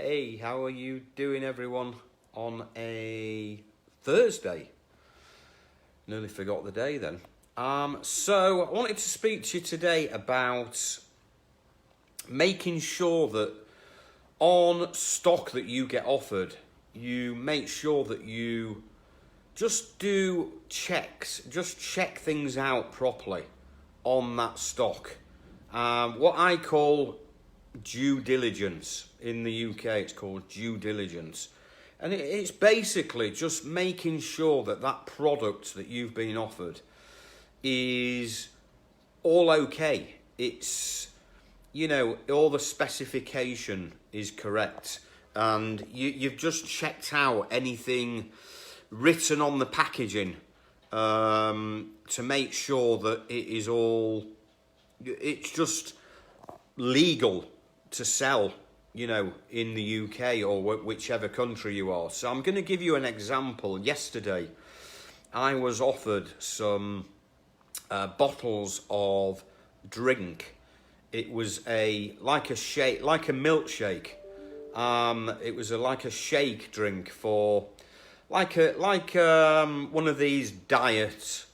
Hey, how are you doing, everyone, on a Thursday? Nearly forgot the day then. So I wanted to speak to you today about making sure that on stock that you get offered, you make sure that you just do checks, just check things out properly on that stock. What I call due diligence. In the UK, it's called due diligence. And it's basically just making sure that that product that you've been offered is all okay. It's, all the specification is correct. And you've just checked out anything written on the packaging to make sure that it's just legal to sell, in the UK or whichever country you are. So I'm going to give you an example. Yesterday, I was offered some bottles of drink. It was like a milkshake. It was like a shake drink for one of these diet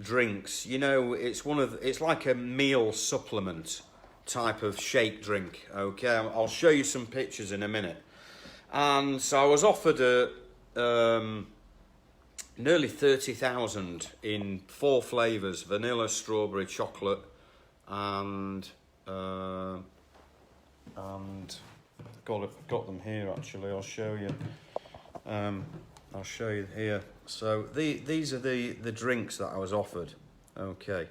drinks. It's like a meal supplement type of shake drink. Okay, I'll show you some pictures in a minute. And so I was offered nearly 30,000 in 4 flavours: vanilla, strawberry, chocolate, and got them here actually. I'll show you. I'll show you here. So these are the drinks that I was offered. Okay.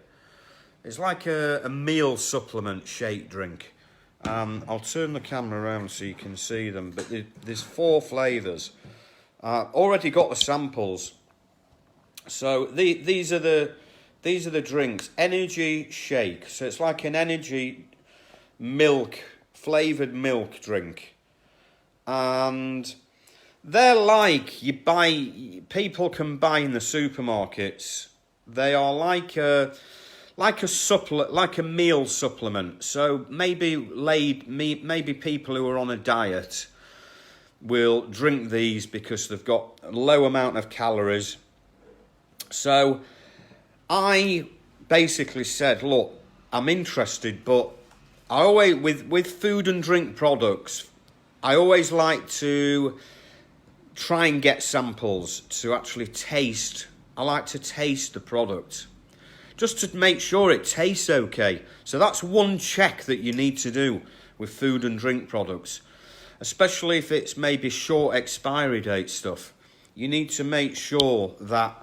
It's like a meal supplement shake drink. I'll turn the camera around so you can see them. But there's 4 flavours. Already got the samples. So these are the drinks. Energy shake. So it's like an energy flavoured milk drink. And they're like people can buy in the supermarkets. They are like a meal supplement. So maybe people who are on a diet will drink these because they've got a low amount of calories. So I basically said, look, I'm interested, but I always with food and drink products, I always like to try and get samples to actually taste. I like to taste the product, just to make sure it tastes okay. So that's one check that you need to do with food and drink products, especially if it's maybe short expiry date stuff. You need to make sure that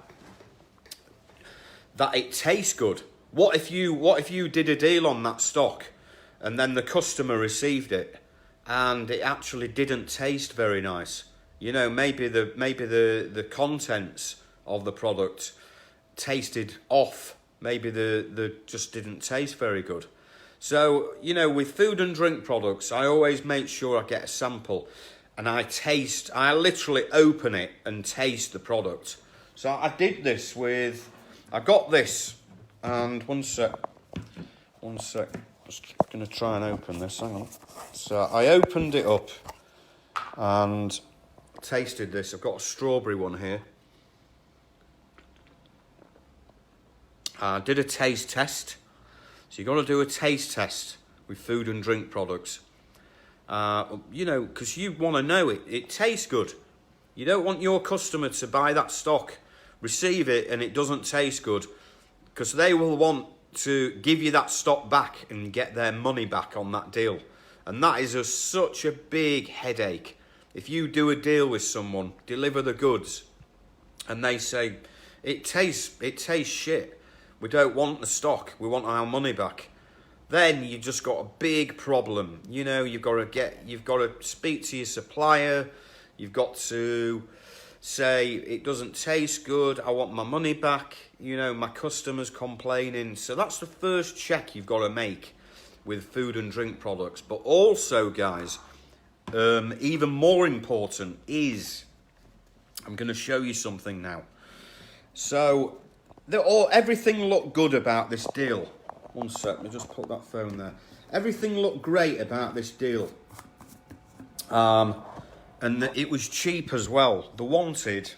it tastes good. What if you did a deal on that stock and then the customer received it and it actually didn't taste very nice? Maybe the contents of the product tasted off. Maybe the just didn't taste very good. So, with food and drink products, I always make sure I get a sample and I literally open it and taste the product. So I did this I got this, and one sec, just going to try and open this, hang on. So I opened it up and tasted this. I've got a strawberry one here. I did a taste test. So you've got to do a taste test with food and drink products. Because you want to know it tastes good. You don't want your customer to buy that stock, receive it, and it doesn't taste good, because they will want to give you that stock back and get their money back on that deal. And that is such a big headache. If you do a deal with someone, deliver the goods, and they say, it tastes shit. We don't want the stock. We want our money back. Then you just got a big problem. You've got to speak to your supplier. You've got to say it doesn't taste good. I want my money back. My customer's complaining. So that's the first check you've got to make with food and drink products. But also, guys, even more important is, I'm going to show you something now. So everything looked good about this deal. One sec, let me just put that phone there. Everything looked great about this deal. And it was cheap as well. The wanted.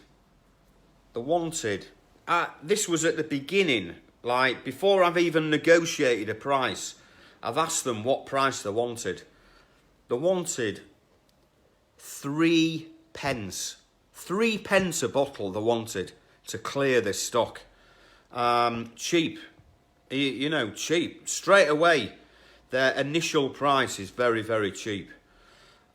This was at the beginning, like before I've even negotiated a price. I've asked them what price they wanted. They wanted 3 pence. 3 pence a bottle they wanted to clear this stock. Cheap. You know, cheap. Straight away, their initial price is very, very cheap.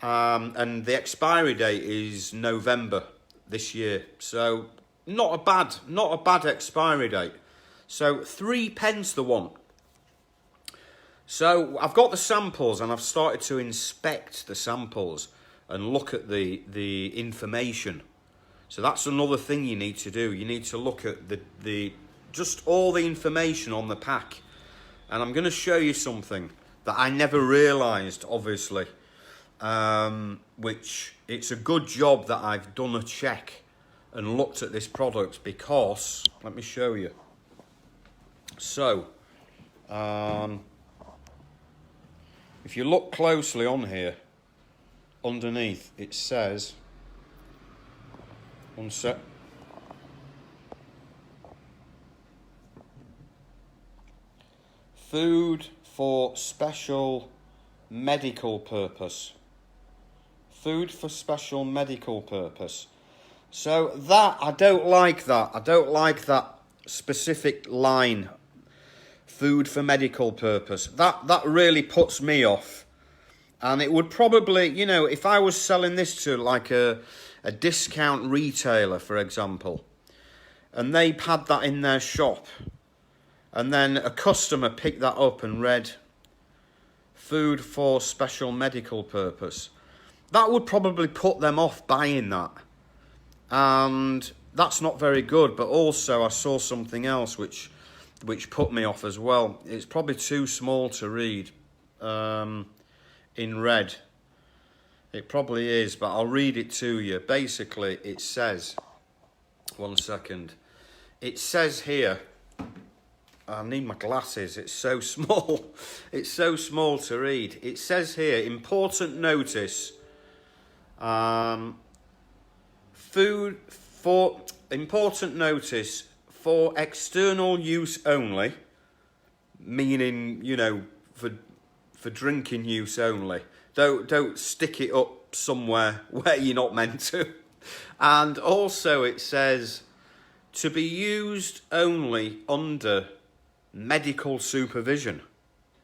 And the expiry date is November this year. So not a bad expiry date. So 3 pence they want. So I've got the samples and I've started to inspect the samples and look at the information. So that's another thing you need to do. You need to look at the just all the information on the pack. And I'm going to show you something that I never realised, obviously. Which it's a good job that I've done a check and looked at this product, because let me show you. So if you look closely on here, underneath it says, one sec, food for special medical purpose. Food for special medical purpose. So that, I don't like that. I don't like that specific line, food for medical purpose. That really puts me off. And it would probably, you know, if I was selling this to like a discount retailer, for example, and they had that in their shop, and then a customer picked that up and read food for special medical purpose, that would probably put them off buying that. And that's not very good. But also I saw something else which put me off as well. It's probably too small to read in red. It probably is, but I'll read it to you. Basically, it says, one second. It says here, I need my glasses, it's so small. It's so small to read. It says here, important notice, food for, important notice for external use only, meaning, you know, for drinking use only. Don't stick it up somewhere where you're not meant to. And also it says to be used only under medical supervision.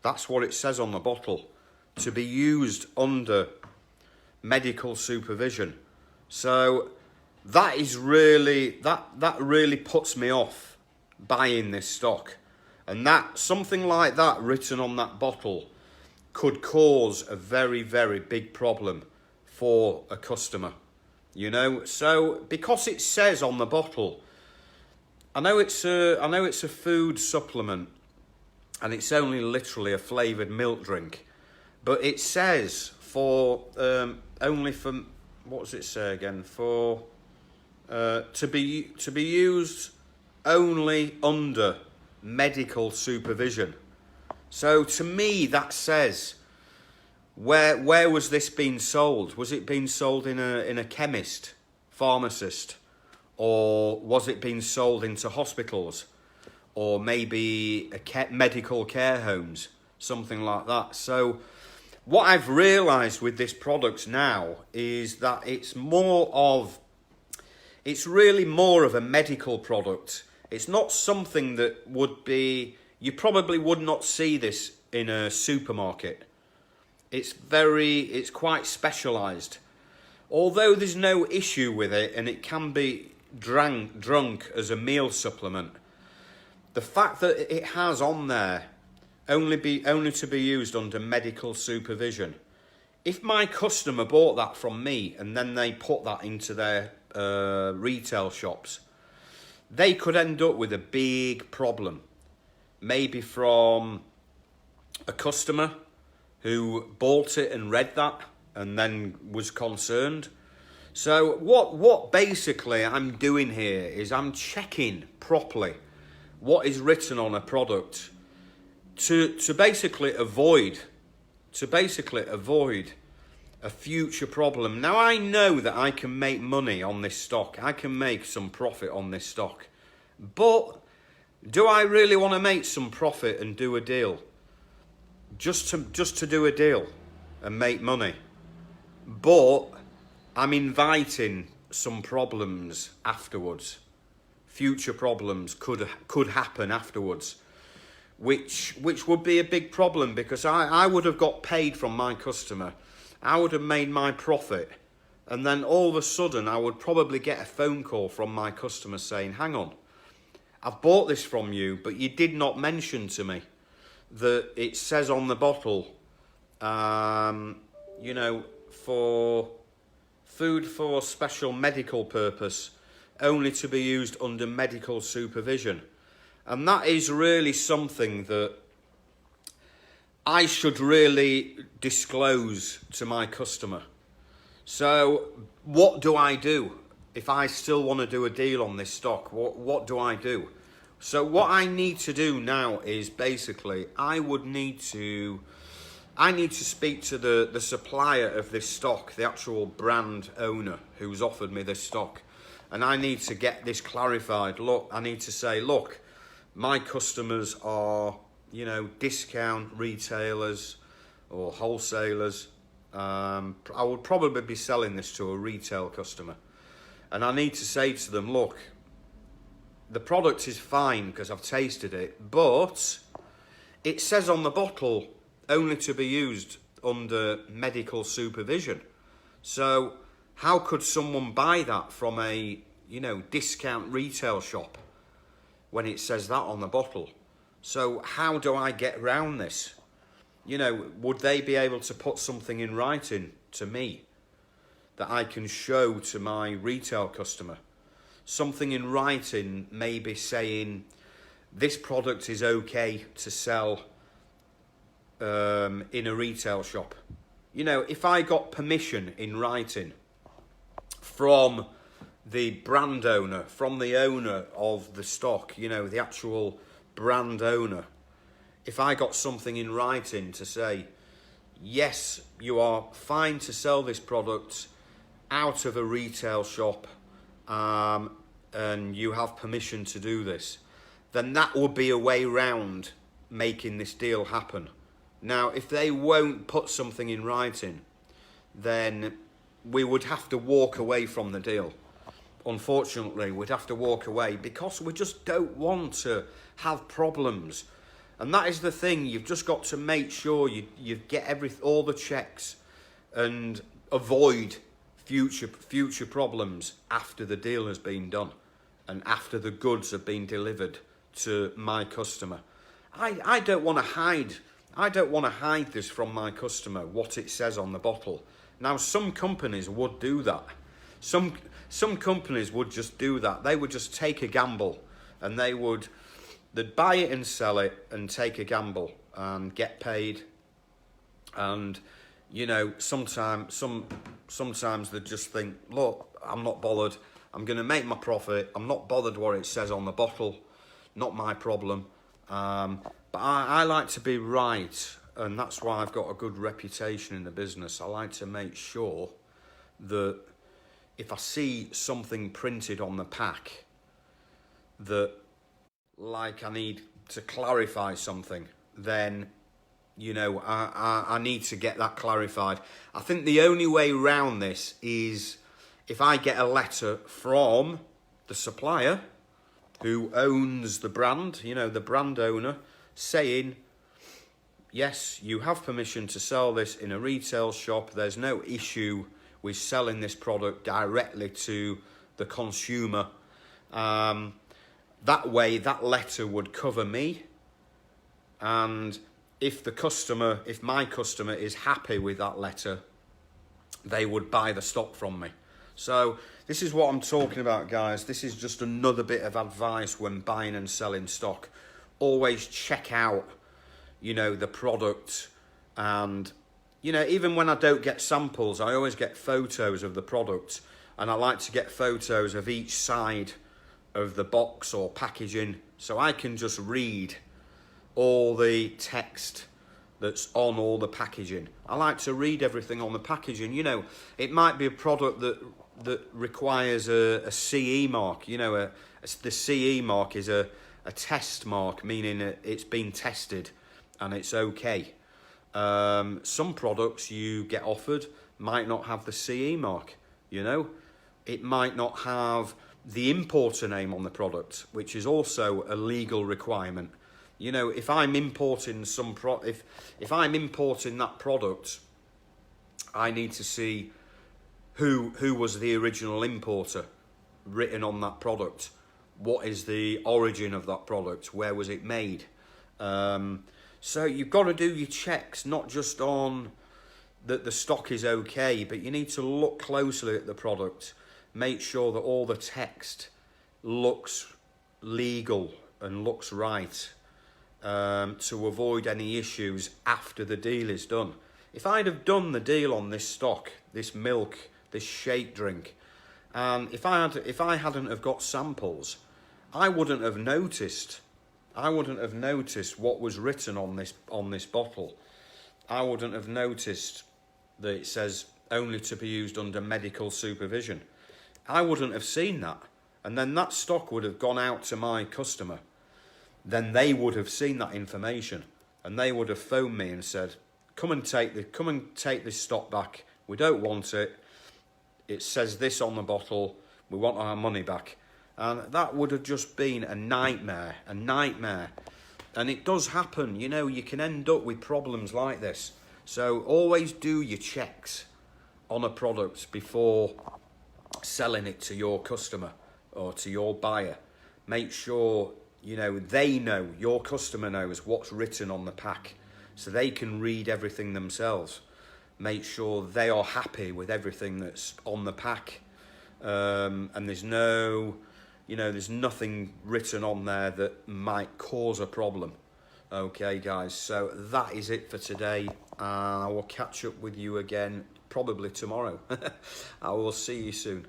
That's what it says on the bottle. To be used under medical supervision. So that is really, that really puts me off buying this stock. And that, something like that written on that bottle could cause a very, very big problem for a customer, you know. So because it says on the bottle, I know it's a food supplement, and it's only literally a flavoured milk drink, but it says for only for, what does it say again? For to be used only under medical supervision. So to me, that says, where was this being sold? Was it being sold in a chemist, pharmacist, or was it being sold into hospitals, or maybe medical care homes, something like that? So what I've realised with this product now is that it's really more of a medical product. It's not something that would be, you probably would not see this in a supermarket. It's quite specialised. Although there's no issue with it and it can be drunk as a meal supplement, the fact that it has on there only to be used under medical supervision. If my customer bought that from me and then they put that into their retail shops, they could end up with a big problem. Maybe from a customer who bought it and read that and then was concerned. So what basically I'm doing here is I'm checking properly what is written on a product to basically avoid a future problem. Now I know that I can make money on this stock. I can make some profit on this stock. But do I really want to make some profit and do a deal? Just to do a deal and make money. But I'm inviting some problems afterwards. Future problems could happen afterwards. Which would be a big problem, because I would have got paid from my customer. I would have made my profit, and then all of a sudden I would probably get a phone call from my customer saying, hang on, I've bought this from you, but you did not mention to me that it says on the bottle, you know, for food for special medical purpose, only to be used under medical supervision. And that is really something that I should really disclose to my customer. So what do I do if I still want to do a deal on this stock? What do I do? So what I need to do now is basically I need to speak to the supplier of this stock, the actual brand owner who's offered me this stock. And I need to get this clarified. Look, I need to say, look, my customers are, you know, discount retailers or wholesalers. I would probably be selling this to a retail customer. And I need to say to them, look, the product is fine because I've tasted it, but it says on the bottle only to be used under medical supervision. So how could someone buy that from a, you know, discount retail shop when it says that on the bottle? So how do I get around this? You know, would they be able to put something in writing to me that I can show to my retail customer? Something in writing, maybe saying this product is okay to sell in a retail shop. You know, if I got permission in writing from the brand owner, from the owner of the stock, you know, the actual brand owner, if I got something in writing to say, yes, you are fine to sell this product out of a retail shop, and you have permission to do this, then that would be a way round making this deal happen. Now, if they won't put something in writing, then we would have to walk away from the deal. Unfortunately, we'd have to walk away because we just don't want to have problems. And that is the thing. You've just got to make sure you get all the checks and avoid future problems after the deal has been done and after the goods have been delivered to my customer. I don't want to hide. I don't want to hide this from my customer, what it says on the bottle. Now, some companies would do that. Some companies would just do that. They would just take a gamble, and they'd buy it and sell it and take a gamble and get paid. And, you know, sometimes they just think, look, I'm not bothered. I'm going to make my profit. I'm not bothered what it says on the bottle. Not my problem. But I like to be right, and that's why I've got a good reputation in the business. I like to make sure that if I see something printed on the pack that, like, I need to clarify something, then, you know, I need to get that clarified. I think the only way around this is if I get a letter from the supplier who owns the brand, you know, the brand owner, saying, yes, you have permission to sell this in a retail shop. There's no issue with selling this product directly to the consumer. That way, that letter would cover me. And if my customer is happy with that letter, they would buy the stock from me. So this is what I'm talking about, guys. This is just another bit of advice when buying and selling stock. Always check out, you know, the product. And, you know, even when I don't get samples, I always get photos of the product. And I like to get photos of each side of the box or packaging, so I can just read all the text that's on all the packaging. I like to read everything on the packaging. You know, it might be a product that requires a CE mark. You know, the CE mark is a test mark, meaning it's been tested and it's okay. Some products you get offered might not have the CE mark, you know. It might not have the importer name on the product, which is also a legal requirement. You know, if I'm importing if I'm importing that product, I need to see who was the original importer written on that product. What is the origin of that product? Where was it made? So you've got to do your checks, not just on that the stock is okay, but you need to look closely at the product. Make sure that all the text looks legal and looks right, to avoid any issues after the deal is done. If I'd have done the deal on this stock, this milk, this shake drink, and if I hadn't have got samples, I wouldn't have noticed. I wouldn't have noticed what was written on this bottle. I wouldn't have noticed that it says only to be used under medical supervision. I wouldn't have seen that. And then that stock would have gone out to my customer. Then they would have seen that information and they would have phoned me and said, come and take this stock back. We don't want it. It says this on the bottle. We want our money back. And that would have just been a nightmare. And it does happen, you know, you can end up with problems like this. So always do your checks on a product before selling it to your customer or to your buyer. Make sure, you know, your customer knows what's written on the pack so they can read everything themselves. Make sure they are happy with everything that's on the pack. And there's nothing written on there that might cause a problem. Okay, guys, so that is it for today. I will catch up with you again probably tomorrow. I will see you soon.